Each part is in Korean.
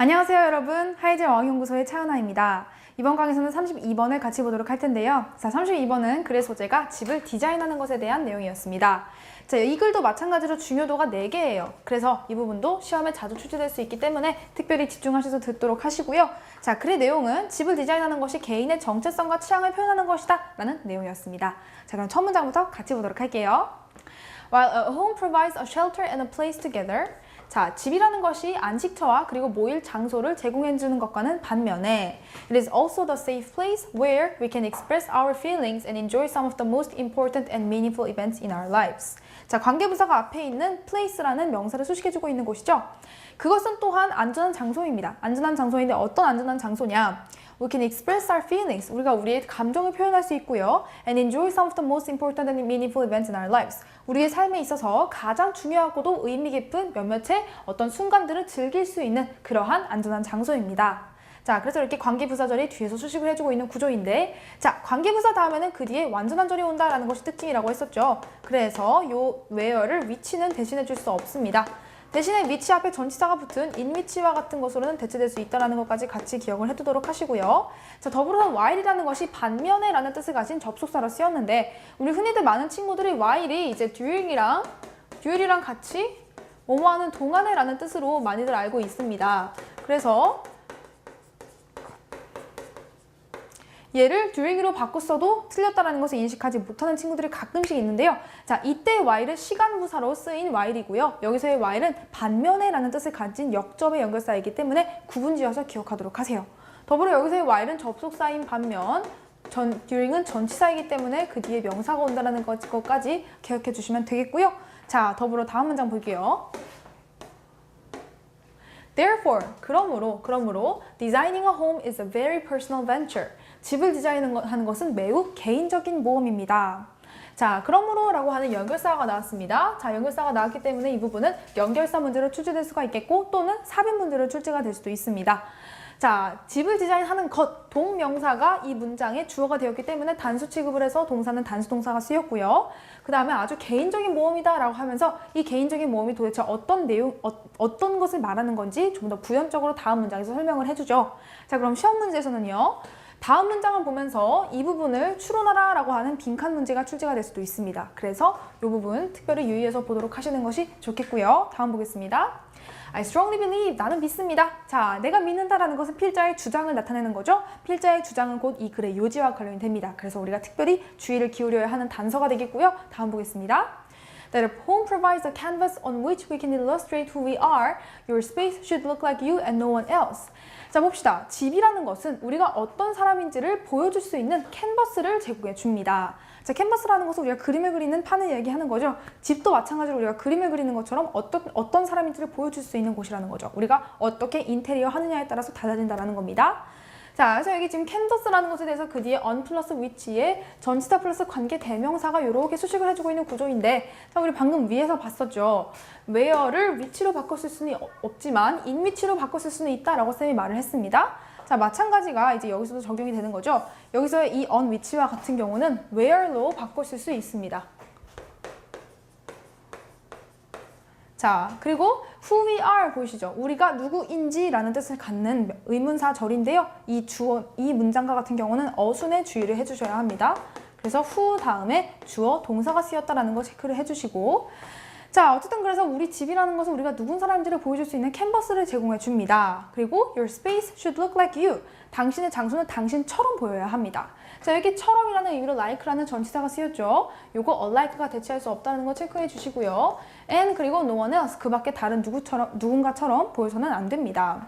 안녕하세요 여러분, 하이젤 어학연구소의 차은아입니다. 이번 강의에서는 32번을 같이 보도록 할 텐데요. 자, 32번은 글의 소재가 집을 디자인하는 것에 대한 내용이었습니다. 자, 이 글도 마찬가지로 중요도가 4개예요. 그래서 이 부분도 시험에 자주 출제될 수 있기 때문에 특별히 집중하셔서 듣도록 하시고요. 자, 글의 내용은 집을 디자인하는 것이 개인의 정체성과 취향을 표현하는 것이다 라는 내용이었습니다. 자, 그럼 첫 문장부터 같이 보도록 할게요. While a home provides a shelter and a place together, 자, 집이라는 것이 안식처와 그리고 모일 장소를 제공해주는 것과는 반면에 It is also the safe place where we can express our feelings and enjoy some of the most important and meaningful events in our lives. 자, 관계부사가 앞에 있는 place라는 명사를 수식해주고 있는 곳이죠. 그것은 또한 안전한 장소입니다. 안전한 장소인데 어떤 안전한 장소냐? We can express our feelings. 우리가 우리의 감정을 표현할 수 있고요. And enjoy some of the most important and meaningful events in our lives. 우리의 삶에 있어서 가장 중요하고도 의미 깊은 몇몇의 어떤 순간들을 즐길 수 있는 그러한 안전한 장소입니다. 자, 그래서 이렇게 관계부사절이 뒤에서 수식을 해주고 있는 구조인데, 자, 관계부사 다음에는 그 뒤에 완전한 절이 온다라는 것이 특징이라고 했었죠. 그래서 요 where를 위치는 대신해 줄 수 없습니다. 대신에 위치 앞에 전치사가 붙은 인위치와 같은 것으로는 대체될 수 있다는 것까지 같이 기억을 해두도록 하시고요. 자, 더불어서 while이라는 것이 반면에 라는 뜻을 가진 접속사로 쓰였는데 우리 흔히들 많은 친구들이 while이 이제 during이랑 같이 뭐뭐하는 동안에 라는 뜻으로 많이들 알고 있습니다. 그래서 얘를 during으로 바꿨어도 틀렸다는 것을 인식하지 못하는 친구들이 가끔씩 있는데요. 자, 이때 while은 시간부사로 쓰인 while이고요. 여기서의 while은 반면에 라는 뜻을 가진 역접의 연결사이기 때문에 구분지어서 기억하도록 하세요. 더불어 여기서의 while은 접속사인 반면 during은 전치사이기 때문에 그 뒤에 명사가 온다는 것까지 기억해 주시면 되겠고요. 자, 더불어 다음 문장 볼게요. Therefore, 그러므로 designing a home is a very personal venture. 집을 디자인하는 것은 매우 개인적인 모험입니다. 자, 그러므로 라고 하는 연결사가 나왔습니다. 자, 연결사가 나왔기 때문에 이 부분은 연결사 문제로 출제될 수가 있겠고 또는 삽입 문제로 출제가 될 수도 있습니다. 자, 집을 디자인하는 것, 동명사가 이 문장의 주어가 되었기 때문에 단수 취급을 해서 동사는 단수 동사가 쓰였고요. 그 다음에 아주 개인적인 모험이다 라고 하면서 이 개인적인 모험이 도대체 어떤 내용, 어떤 것을 말하는 건지 좀 더 부연적으로 다음 문장에서 설명을 해주죠. 자, 그럼 시험 문제에서는요. 다음 문장을 보면서 이 부분을 추론하라 라고 하는 빈칸 문제가 출제가 될 수도 있습니다. 그래서 이 부분 특별히 유의해서 보도록 하시는 것이 좋겠고요. 다음 보겠습니다. I strongly believe, 나는 믿습니다. 자, 내가 믿는다라는 것은 필자의 주장을 나타내는 거죠. 필자의 주장은 곧 이 글의 요지와 관련이 됩니다. 그래서 우리가 특별히 주의를 기울여야 하는 단서가 되겠고요. 다음 보겠습니다. That a home provides a canvas on which we can illustrate who we are. Your space should look like you and no one else. 자, 봅시다. 집이라는 것은 우리가 어떤 사람인지를 보여줄 수 있는 캔버스를 제공해 줍니다. 자, 캔버스라는 것은 우리가 그림을 그리는 판을 얘기하는 거죠. 집도 마찬가지로 우리가 그림을 그리는 것처럼 어떤 사람인지를 보여줄 수 있는 곳이라는 거죠. 우리가 어떻게 인테리어 하느냐에 따라서 달라진다는 겁니다. 자, 그래서 여기 지금 캔버스라는 것에 대해서 그 뒤에 on 플러스 which에 전치사 플러스 관계 대명사가 이렇게 수식을 해주고 있는 구조인데, 자, 우리 방금 위에서 봤었죠. where를 위치로 바꿨을 수는 없지만 in 위치로 바꿨을 수는 있다라고 쌤이 말을 했습니다. 자, 마찬가지가 이제 여기서도 적용이 되는 거죠. 여기서의 이 on which와 같은 경우는 where로 바꿨을 수 있습니다. 자, 그리고 who we are 보이시죠? 우리가 누구인지 라는 뜻을 갖는 의문사절인데요. 이 문장과 같은 경우는 어순에 주의를 해주셔야 합니다. 그래서 who 다음에 주어 동사가 쓰였다라는 거 체크를 해주시고, 자, 어쨌든 그래서 우리 집이라는 것은 우리가 누군 사람인지를 보여줄 수 있는 캔버스를 제공해 줍니다. 그리고 your space should look like you. 당신의 장소는 당신처럼 보여야 합니다. 자, 여기 처럼이라는 의미로 like라는 전치사가 쓰였죠. 요거 unlike가 대체할 수 없다는 거 체크해 주시고요. and 그리고 no one else, 그 밖에 다른 누군가처럼 보여서는 안 됩니다.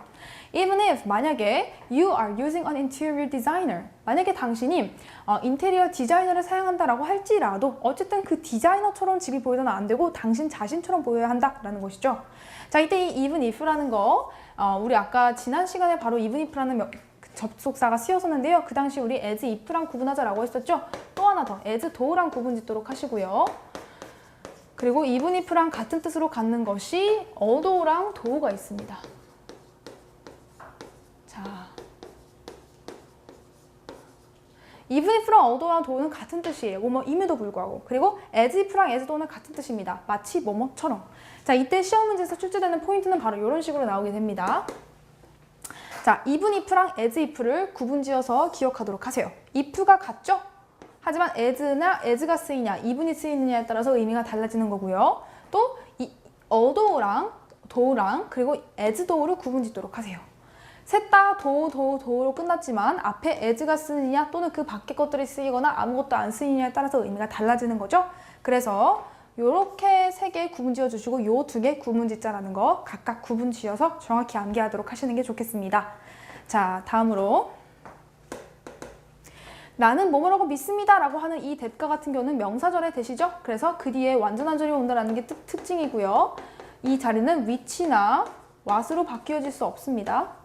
Even if, 만약에 you are using an interior designer, 만약에 당신이 인테리어 디자이너를 사용한다라고 할지라도 어쨌든 그 디자이너처럼 집이 보여서는 안 되고 당신 자신처럼 보여야 한다라는 것이죠. 자, 이때 이 even if라는 거 우리 아까 지난 시간에 바로 even if라는 접속사가 쓰였었는데요. 그 당시 우리 as if랑 구분하자라고 했었죠. 또 하나 더 as tho랑 구분 짓도록 하시고요. 그리고 even if랑 같은 뜻으로 갖는 것이 although랑 though가 있습니다. 자, even if랑 although랑 though는 같은 뜻이에요. 뭐뭐임에도 불구하고. 그리고 as if랑 as though는 같은 뜻입니다. 마치 뭐뭐처럼. 자, 이때 시험 문제에서 출제되는 포인트는 바로 이런 식으로 나오게 됩니다. 자, even if랑 as if를 구분지어서 기억하도록 하세요. if가 같죠? 하지만 as가 쓰이냐, even이 쓰이느냐에 따라서 의미가 달라지는 거고요. 또 although 그리고 as though를 구분짓도록 하세요. 셋 다 do로 끝났지만 앞에 as가 쓰느냐 또는 그 밖에 것들이 쓰이거나 아무것도 안 쓰이느냐에 따라서 의미가 달라지는 거죠. 그래서 이렇게 3개 구분 지어주시고 요 2개 구분 짓자라는 거 각각 구분 지어서 정확히 암기하도록 하시는 게 좋겠습니다. 자, 다음으로 나는 뭐뭐라고 믿습니다 라고 하는 이 that가 같은 경우는 명사절의 that이죠. 그래서 그 뒤에 완전한 절이 온다는 게 특징이고요. 이 자리는 which나 what으로 바뀌어질 수 없습니다.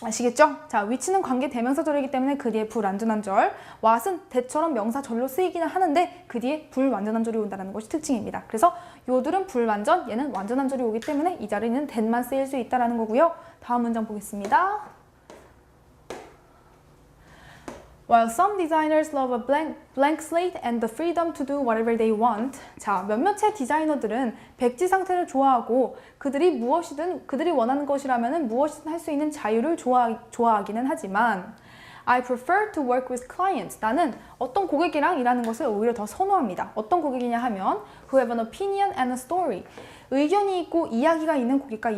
아시겠죠? 자, which는 관계 대명사절이기 때문에 그 뒤에 불완전한 절, what은 that처럼 명사절로 쓰이기는 하는데 그 뒤에 불완전한 절이 온다는 것이 특징입니다. 그래서 요들은 불완전, 얘는 완전한 절이 오기 때문에 이 자리는 that만 쓰일 수 있다는 거고요. 다음 문장 보겠습니다. While some designers love a blank slate and the freedom to do whatever they want. 자, 몇몇의 디자이너들은 백지 상태를 좋아하고 그들이 원하는 것이라면 무엇이든 할 수 있는 자유를 좋아하기는 하지만 I prefer to work with clients. 나는 어떤 고객이랑 일하는 것을 오히려 더 선호합니다. 어떤 고객이냐 하면 who have an opinion and a story. 의견이 있고 이야기가 있는 고객과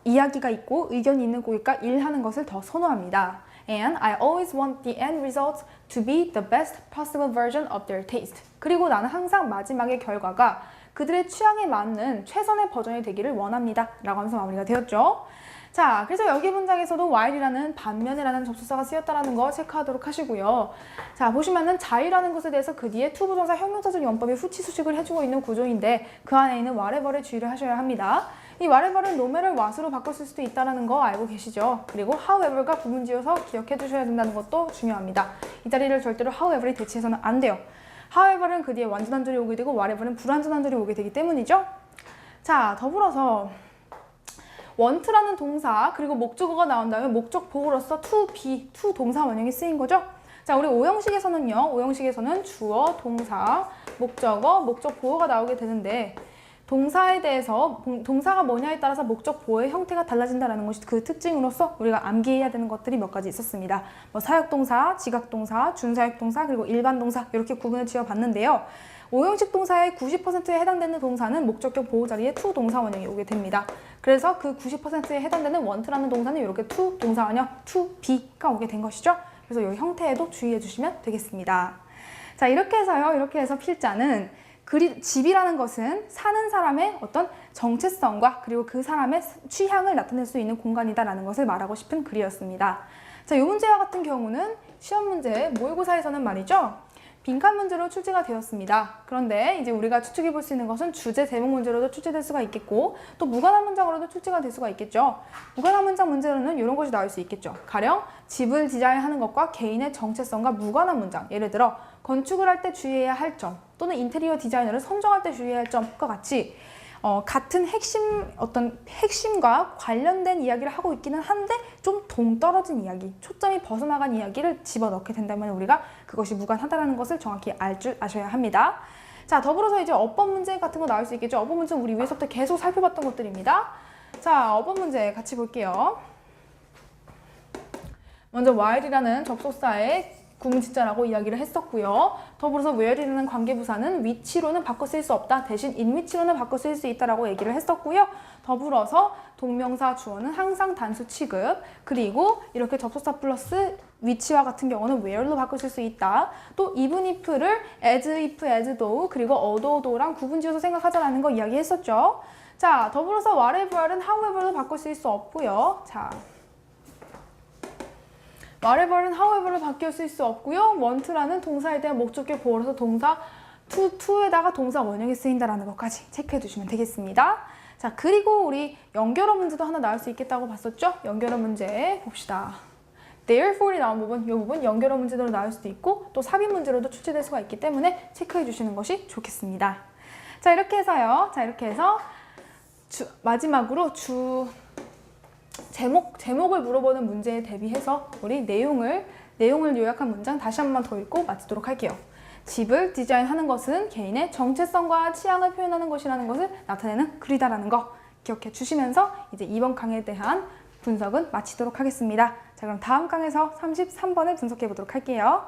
이야기가 있고 의견이 있는 고객과 일하는 것을 더 선호합니다. And I always want the end result to be the best possible version of their taste. 그리고 나는 항상 마지막의 결과가 그들의 취향에 맞는 최선의 버전이 되기를 원합니다. 라고 하면서 마무리가 되었죠. 자, 그래서 여기 문장에서도 while이라는 반면에라는 접속사가 쓰였다는 거 체크하도록 하시고요. 자, 보시면은 자유라는 것에 대해서 그 뒤에 투부정사 형용사절 용법이 후치수식을 해주고 있는 구조인데 그 안에 있는 whatever에 주의를 하셔야 합니다. 이 whatever은 no matter what으로 바꿨을 수도 있다는 거 알고 계시죠? 그리고 however가 구분지어서 기억해 두셔야 된다는 것도 중요합니다. 이 자리를 절대로 however이 대체해서는 안 돼요. however은 그 뒤에 완전한 절이 오게 되고 whatever는 불완전한 절이 오게 되기 때문이죠. 자, 더불어서 want라는 동사 그리고 목적어가 나온 다음에 목적 보호로서 to be, to 동사 원형이 쓰인 거죠. 자, 우리 오형식에서는요. 오형식에서는 주어, 동사, 목적어, 목적 보호가 나오게 되는데 동사에 대해서 동사가 뭐냐에 따라서 목적 보호의 형태가 달라진다는 것이 그 특징으로서 우리가 암기해야 되는 것들이 몇 가지 있었습니다. 뭐 사역동사, 지각동사, 준사역동사, 그리고 일반동사 이렇게 구분을 지어봤는데요. 오형식 동사의 90%에 해당되는 동사는 목적격 보호 자리에 to 동사 원형이 오게 됩니다. 그래서 그 90%에 해당되는 want라는 동사는 이렇게 to 동사 원형, to be가 오게 된 것이죠. 그래서 이 형태에도 주의해 주시면 되겠습니다. 자, 이렇게 해서 필자는 집이라는 것은 사는 사람의 어떤 정체성과 그리고 그 사람의 취향을 나타낼 수 있는 공간이다라는 것을 말하고 싶은 글이었습니다. 자, 이 문제와 같은 경우는 시험 문제, 모의고사에서는 말이죠. 빈칸 문제로 출제가 되었습니다. 그런데 이제 우리가 추측해 볼 수 있는 것은 주제 제목 문제로도 출제될 수가 있겠고 또 무관한 문장으로도 출제가 될 수가 있겠죠. 무관한 문장 문제로는 이런 것이 나올 수 있겠죠. 가령 집을 디자인하는 것과 개인의 정체성과 무관한 문장. 예를 들어 건축을 할 때 주의해야 할 점 또는 인테리어 디자이너를 선정할 때 주의해야 할 점과 같이 같은 핵심과 관련된 이야기를 하고 있기는 한데 좀 동떨어진 이야기, 초점이 벗어나간 이야기를 집어넣게 된다면 우리가 그것이 무관하다는 것을 정확히 알 줄 아셔야 합니다. 자, 더불어서 이제 어법 문제 같은 거 나올 수 있겠죠. 어법 문제는 우리 위에서부터 계속 살펴봤던 것들입니다. 자, 어법 문제 같이 볼게요. 먼저 while이라는 접속사의 구문짓자라고 이야기를 했었고요. 더불어서 where이라는 관계부사는 which로는 바꿔 쓸 수 없다. 대신 in which로는 바꿔 쓸 수 있다라고 얘기를 했었고요. 더불어서 동명사 주어는 항상 단수 취급, 그리고 이렇게 접속사 플러스 which와 같은 경우는 where로 바꿔 쓸 수 있다. 또 even if를 as if, as though, 그리고 although,랑 구분지어서 생각하자라는 거 이야기했었죠. 자, 더불어서 whatever는 however로 바꿔 쓸 수 없고요. 자, whatever는 however로 바뀌어 쓸 수 없고요. want라는 동사에 대한 목적격 보호로서 동사 to에다가 동사 원형이 쓰인다라는 것까지 체크해 두시면 되겠습니다. 자, 그리고 우리 연결어 문제도 하나 나올 수 있겠다고 봤었죠? 연결어 문제 봅시다. therefore이 나온 부분, 이 부분 연결어 문제로 나올 수도 있고 또 삽입 문제로도 출제될 수가 있기 때문에 체크해 주시는 것이 좋겠습니다. 자, 이렇게 해서요. 자, 이렇게 해서 마지막으로 제목을 물어보는 문제에 대비해서 우리 내용을 요약한 문장 다시 한 번 더 읽고 마치도록 할게요. 집을 디자인하는 것은 개인의 정체성과 취향을 표현하는 것이라는 것을 나타내는 글이다라는 거 기억해 주시면서 이제 이번 강의에 대한 분석은 마치도록 하겠습니다. 자, 그럼 다음 강에서 33번을 분석해 보도록 할게요.